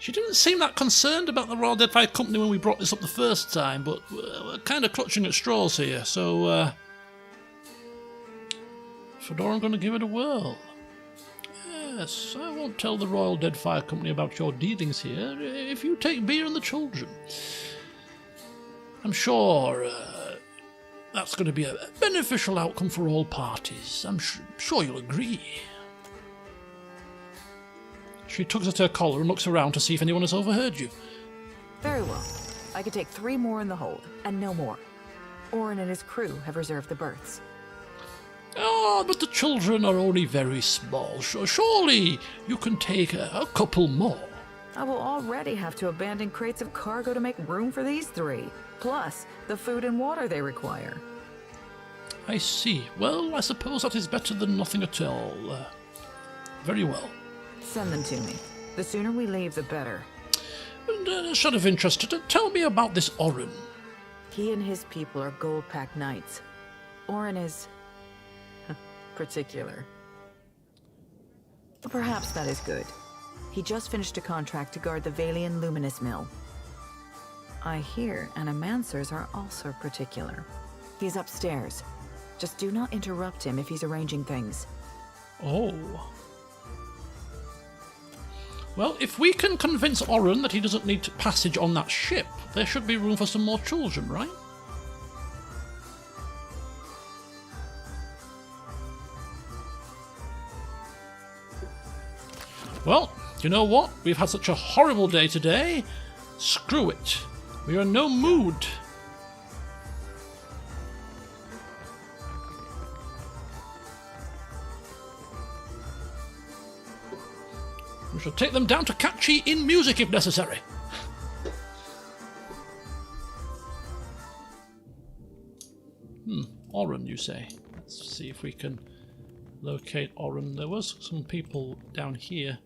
She didn't seem that concerned about the Royal Deadfire Company when we brought this up the first time, but we're kind of clutching at straws here, so Fedora, I'm going to give it a whirl. Yes, I won't tell the Royal Deadfire Company about your dealings here if you take Bia and the children. I'm sure that's going to be a beneficial outcome for all parties. I'm sure you'll agree. She tugs at her collar and looks around to see if anyone has overheard you. Very well. I could take 3 more in the hold, and no more. Orin and his crew have reserved the berths. Oh, but the children are only very small. Surely you can take a couple more. I will already have to abandon crates of cargo to make room for these 3, plus the food and water they require. I see. Well, I suppose that is better than nothing at all. Very well. Send them to me. The sooner we leave, the better. And sort of interest, tell me about this Orin. He and his people are gold-packed knights. Orin is... particular. Perhaps that is good. He just finished a contract to guard the Valian Luminous Mill. I hear animancers are also particular. He's upstairs. Just do not interrupt him if he's arranging things. Oh. Well, if we can convince Orin that he doesn't need passage on that ship, there should be room for some more children, right? Well, you know what? We've had such a horrible day today. Screw it. We are in no mood. We shall take them down to catchy in music if necessary. Orin, you say? Let's see if we can locate Orin. There was some people down here.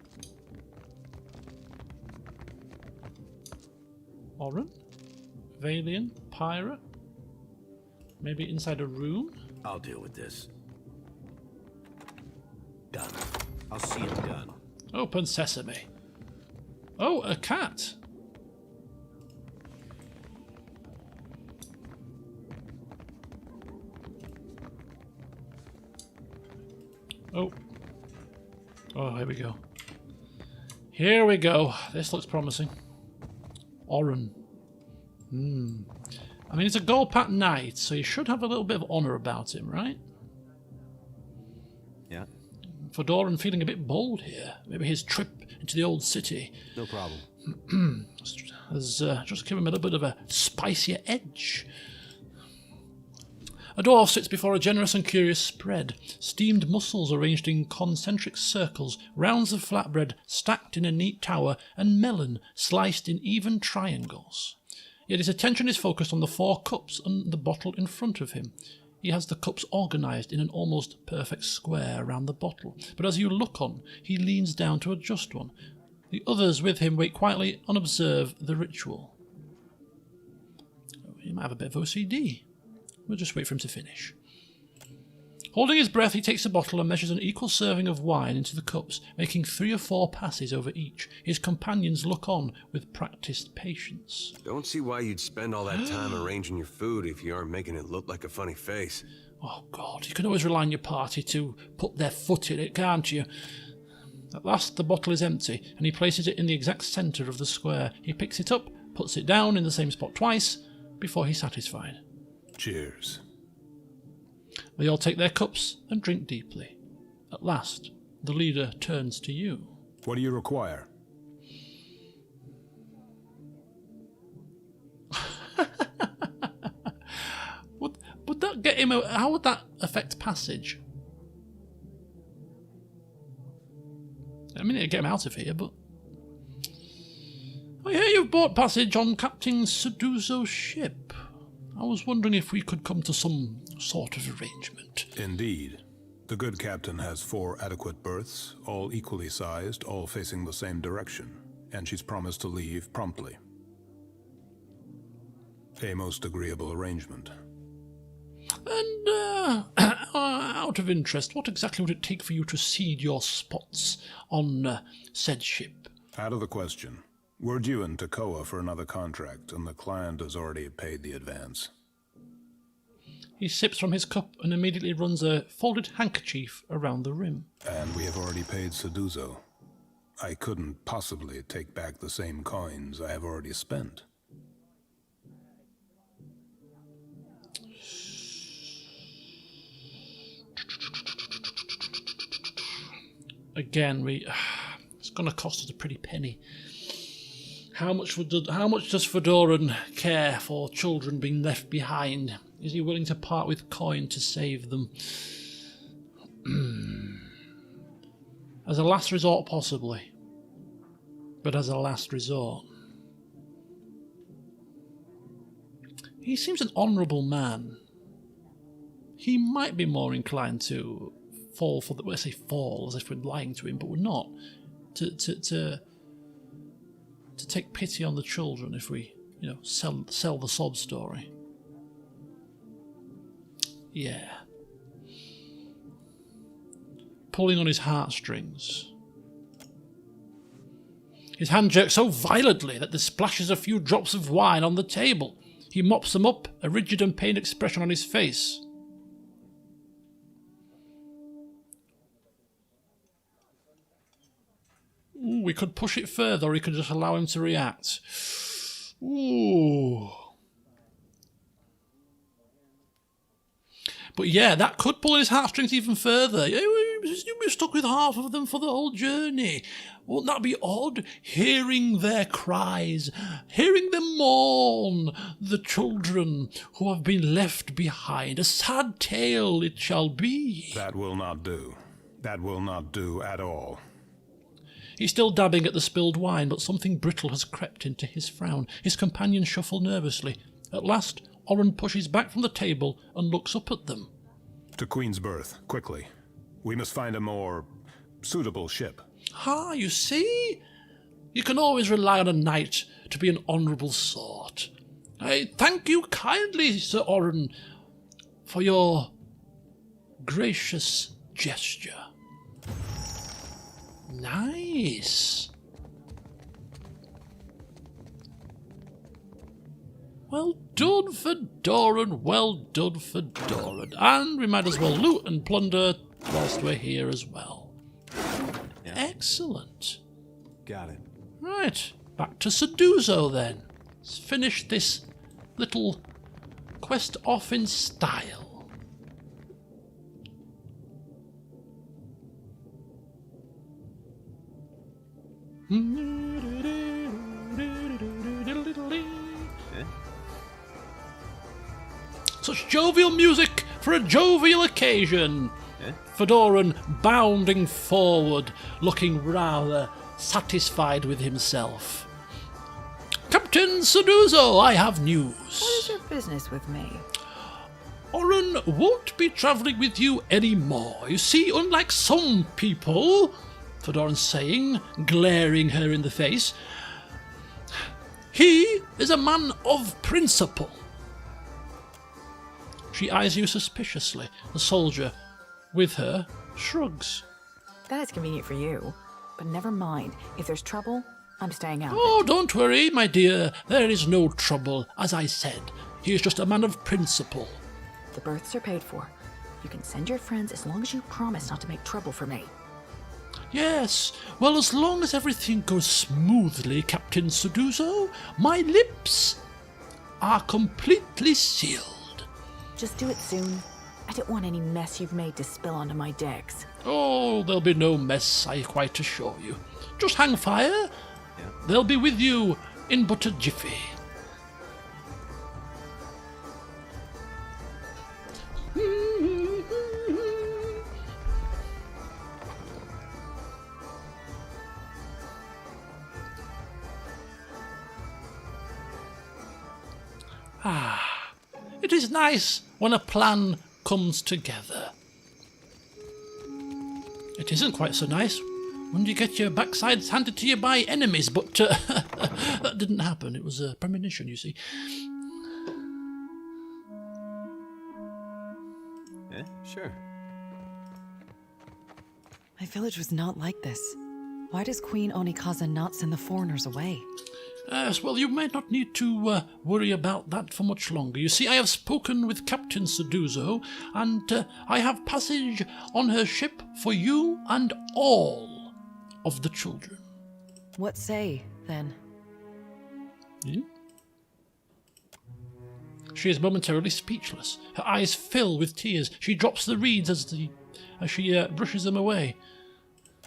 Orin? Valian? Pyra? Maybe inside a room? I'll deal with this. Done. I'll see him done. Open sesame. Oh, a cat. Oh. Oh, here we go. Here we go. This looks promising. Oren. I mean, he's a Golpat Knight, so you should have a little bit of honour about him, right? Yeah. Fedoran feeling a bit bold here. Maybe his trip into the old city No problem. has just given him a little bit of a spicier edge. A dwarf sits before a generous and curious spread. Steamed mussels arranged in concentric circles, rounds of flatbread stacked in a neat tower, and melon sliced in even triangles. Yet his attention is focused on the 4 cups and the bottle in front of him. He has the cups organised in an almost perfect square around the bottle, but as you look on, he leans down to adjust one. The others with him wait quietly and observe the ritual. He might have a bit of OCD. We'll just wait for him to finish. Holding his breath, he takes the bottle and measures an equal serving of wine into the cups, making 3 or 4 passes over each. His companions look on with practiced patience. Don't see why you'd spend all that time arranging your food if you aren't making it look like a funny face. Oh God, you can always rely on your party to put their foot in it, can't you? At last the bottle is empty, and he places it in the exact centre of the square. He picks it up, puts it down in the same spot twice, before he's satisfied. Cheers. They all take their cups and drink deeply. At last, the leader turns to you. What do you require? Would that get him? How would that affect passage? I mean, it'd get him out of here, but I hear you've bought passage on Captain Seduzo's ship. I was wondering if we could come to some sort of arrangement. Indeed. The good captain has 4 adequate berths, all equally sized, all facing the same direction, and she's promised to leave promptly. A most agreeable arrangement. And, out of interest, what exactly would it take for you to cede your spots on said ship? Out of the question. We're due in Tekoa for another contract, and the client has already paid the advance. He sips from his cup and immediately runs a folded handkerchief around the rim. And we have already paid Seduzo. I couldn't possibly take back the same coins I have already spent. Again, it's going to cost us a pretty penny. How much does Fedoran care for children being left behind? Is he willing to part with coin to save them? As a last resort, possibly. But as a last resort. He seems an honourable man. He might be more inclined to fall for the... Well, I say fall as if we're lying to him, but we're not. To take pity on the children if we, sell the sob story. Yeah. Pulling on his heartstrings. His hand jerks so violently that there splashes a few drops of wine on the table. He mops them up, a rigid and pained expression on his face. Ooh, we could push it further, or we could just allow him to react. Ooh. But yeah, that could pull his heartstrings even further. You'll be stuck with half of them for the whole journey. Won't that be odd? Hearing their cries, hearing them mourn, the children who have been left behind. A sad tale it shall be. That will not do. That will not do at all. He's still dabbing at the spilled wine, but something brittle has crept into his frown. His companions shuffle nervously. At last, Oren pushes back from the table and looks up at them. To Queen's Berth, quickly. We must find a more suitable ship. Ah, you see? You can always rely on a knight to be an honourable sort. I thank you kindly, Sir Oren, for your gracious gesture. Nice. Well done, Fedoran. Well done, Fedoran. And we might as well loot and plunder whilst we're here as well. Yeah. Excellent. Got it. Right, back to Seduzo then. Let's finish this little quest off in style. Such jovial music for a jovial occasion. Fedoran bounding forward, looking rather satisfied with himself. Captain Seduzo, I have news. What is your business with me? Oren won't be travelling with you anymore. You see, unlike some people, Fedoran's saying, glaring her in the face, he is a man of principle. She eyes you suspiciously. The soldier, with her, shrugs. That is convenient for you. But never mind. If there's trouble, I'm staying out. Oh, don't worry, my dear. There is no trouble. As I said, he is just a man of principle. The berths are paid for. You can send your friends as long as you promise not to make trouble for me. Yes, well, as long as everything goes smoothly, Captain Seduzo, my lips are completely sealed. Just do it soon. I don't want any mess you've made to spill onto my decks. Oh, there'll be no mess, I quite assure you. Just hang fire. They'll be with you in but a jiffy. It is nice when a plan comes together. It isn't quite so nice when you get your backsides handed to you by enemies, but that didn't happen. It was a premonition, you see. Yeah, sure. My village was not like this. Why does Queen Onikaza not send the foreigners away? Yes, well, you may not need to worry about that for much longer. You see, I have spoken with Captain Seduzo, and I have passage on her ship for you and all of the children. What say, then? She is momentarily speechless. Her eyes fill with tears. She drops the reeds as she brushes them away.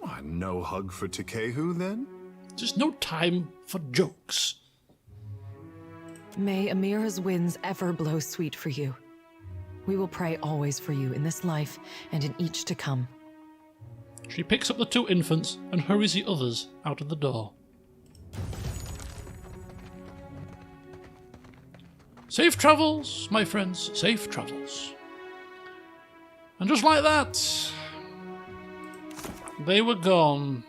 Why, no hug for Takehu, then? There's no time for jokes. May Amira's winds ever blow sweet for you. We will pray always for you in this life and in each to come. She picks up the two infants and hurries the others out of the door. Safe travels, my friends, safe travels. And just like that, they were gone.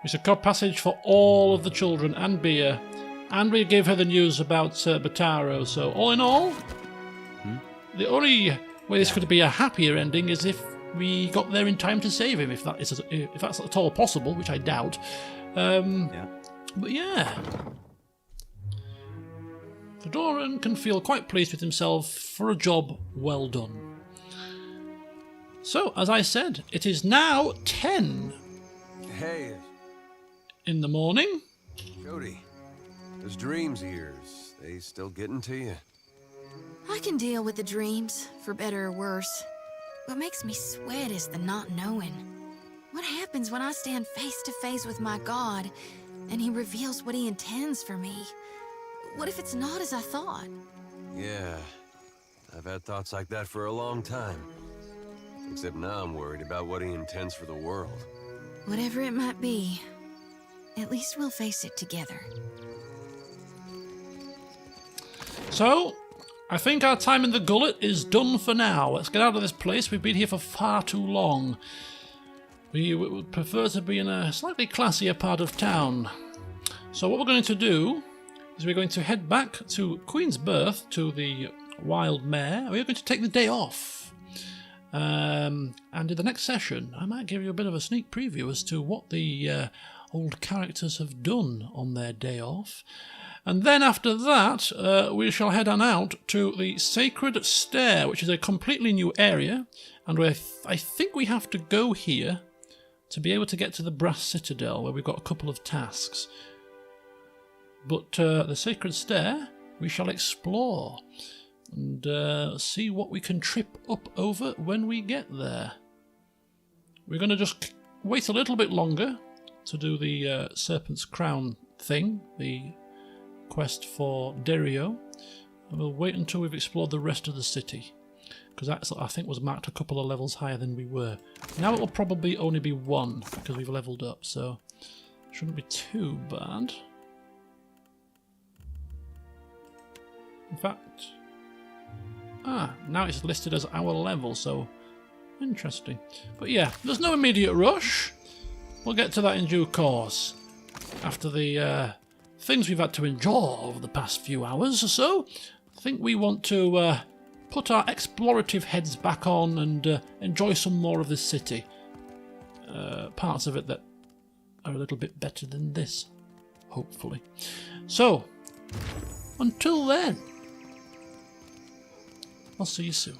We secured passage for all of the children and Bia, and we gave her the news about Bataro. So all in all, the only way this could be a happier ending is if we got there in time to save him, if that's at all possible, which I doubt. But yeah, Fedoran can feel quite pleased with himself for a job well done. So, as I said, it is now 10 Hey, in the morning. Jody, those dreams of yours, they still getting to you? I can deal with the dreams, for better or worse. What makes me sweat is the not knowing. What happens when I stand face to face with my God, and he reveals what he intends for me? What if it's not as I thought? Yeah, I've had thoughts like that for a long time. Except now I'm worried about what he intends for the world. Whatever it might be, at least we'll face it together. So, I think our time in the gullet is done for now. Let's get out of this place. We've been here for far too long. We would prefer to be in a slightly classier part of town. So what we're going to do is we're going to head back to Queen's Birth, to the Wild Mare. We're going to take the day off. And in the next session, I might give you a bit of a sneak preview as to what the old characters have done on their day off. And then after that, we shall head on out to the Sacred Stair, which is a completely new area. And I think we have to go here to be able to get to the Brass Citadel, where we've got a couple of tasks. But the Sacred Stair, we shall explore and see what we can trip up over when we get there. We're going to just wait a little bit longer to do the Serpent's Crown thing, the quest for Derio, and we'll wait until we've explored the rest of the city, because that, I think, was marked a couple of levels higher than we were. Now it will probably only be 1 because we've leveled up, so it shouldn't be too bad. In fact, now it's listed as our level, so interesting. But yeah, there's no immediate rush. We'll get to that in due course after the things we've had to endure over the past few hours or so. I think we want to put our explorative heads back on and enjoy some more of this city. Parts of it that are a little bit better than this, hopefully. So, until then, I'll see you soon.